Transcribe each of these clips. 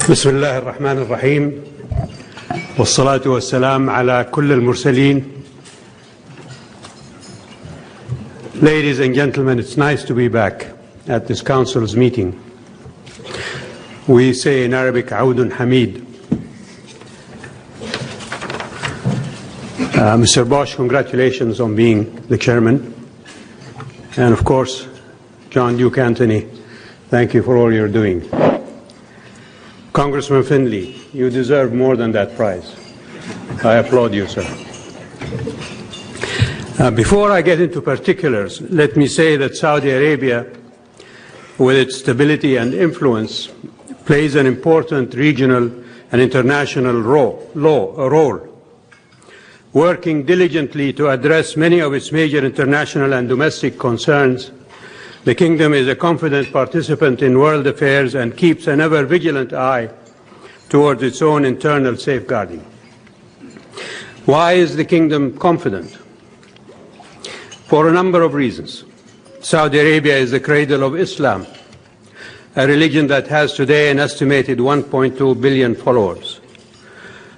بسم الله الرحمن الرحيم والصلاة والسلام على كل المرسلين. Ladies and gentlemen, it's nice to be back at this Council's meeting. We say in Arabic, عود حميد. Mr. Bosch, congratulations on being the chairman. And of course, John Duke Anthony, thank you for all you're doing. Congressman Finley, you deserve more than that prize. I applaud you, sir. Before I get into particulars, let me say that Saudi Arabia, with its stability and influence, plays an important regional and international role, working diligently to address many of its major international and domestic concerns. The Kingdom is a confident participant in world affairs and keeps an ever-vigilant eye towards its own internal safeguarding. Why is the Kingdom confident? For a number of reasons. Saudi Arabia is the cradle of Islam, a religion that has today an estimated 1.2 billion followers.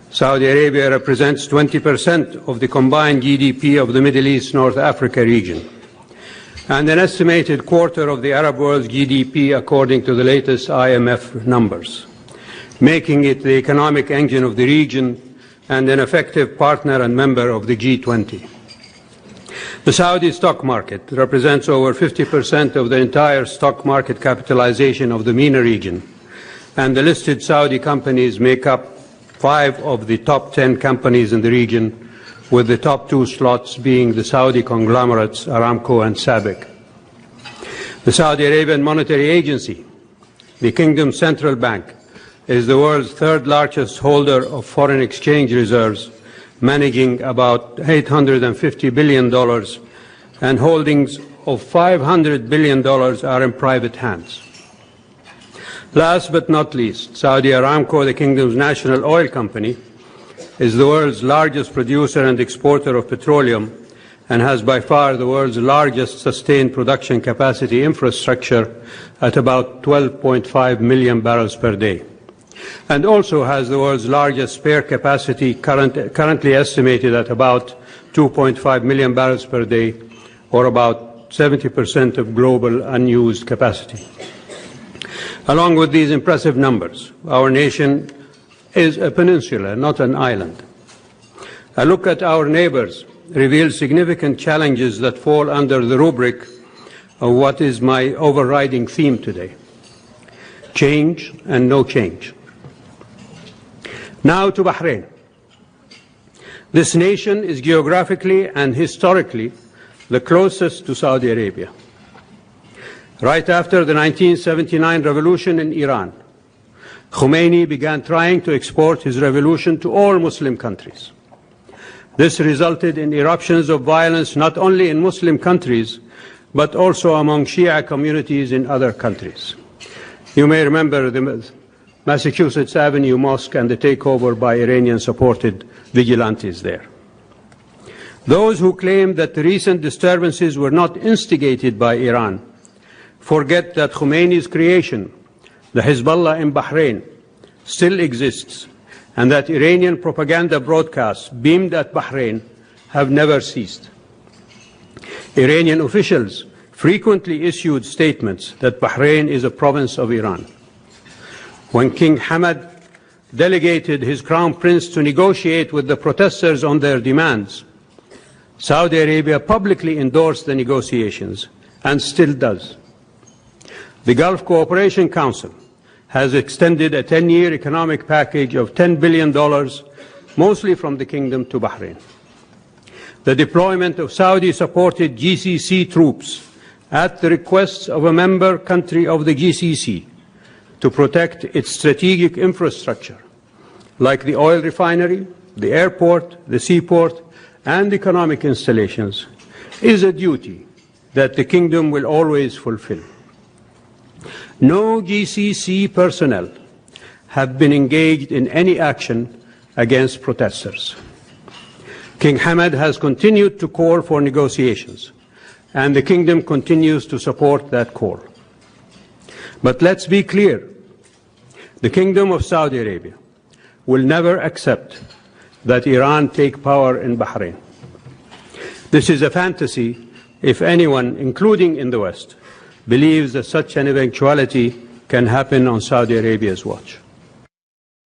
Saudi Arabia represents 20% of the combined GDP of the Middle East North Africa region, and an estimated quarter of the Arab world's GDP according to the latest IMF numbers, making it the economic engine of the region and an effective partner and member of the G20. The Saudi stock market represents over 50% of the entire stock market capitalization of the MENA region, and the listed Saudi companies make up 5 of the top 10 companies in the region, with the top 2 slots being the Saudi conglomerates Aramco and SABIC. The Saudi Arabian Monetary Agency, the Kingdom's central bank, is the world's 3rd largest holder of foreign exchange reserves, managing about $850 billion, and holdings of $500 billion are in private hands. Last but not least, Saudi Aramco, the Kingdom's national oil company, is the world's largest producer and exporter of petroleum and has by far the world's largest sustained production capacity infrastructure at about 12.5 million barrels per day, and also has the world's largest spare capacity currently estimated at about 2.5 million barrels per day, or about 70% of global unused capacity. Along with these impressive numbers, our nation is a peninsula, not an island. A look at our neighbors reveals significant challenges that fall under the rubric of what is my overriding theme today: change and no change. Now to Bahrain. This nation is geographically and historically the closest to Saudi Arabia. Right after the 1979 revolution in Iran, Khomeini began trying to export his revolution to all Muslim countries. This resulted in eruptions of violence not only in Muslim countries, but also among Shia communities in other countries. You may remember the Massachusetts Avenue Mosque and the takeover by Iranian-supported vigilantes there. Those who claim that the recent disturbances were not instigated by Iran forget that Khomeini's creation, the Hezbollah in Bahrain, still exists, and that Iranian propaganda broadcasts beamed at Bahrain have never ceased. Iranian officials frequently issued statements that Bahrain is a province of Iran. When King Hamad delegated his crown prince to negotiate with the protesters on their demands, Saudi Arabia publicly endorsed the negotiations and still does. The Gulf Cooperation Council has extended a 10-year economic package of $10 billion, mostly from the Kingdom, to Bahrain. The deployment of Saudi-supported GCC troops at the request of a member country of the GCC to protect its strategic infrastructure, like the oil refinery, the airport, the seaport, and economic installations, is a duty that the Kingdom will always fulfill. No GCC personnel have been engaged in any action against protesters. King Hamad has continued to call for negotiations, and the Kingdom continues to support that call. But let's be clear, The Kingdom of Saudi Arabia will never accept that Iran take power in Bahrain. This is a fantasy if anyone, including in the West, believes that such an eventuality can happen on Saudi Arabia's watch.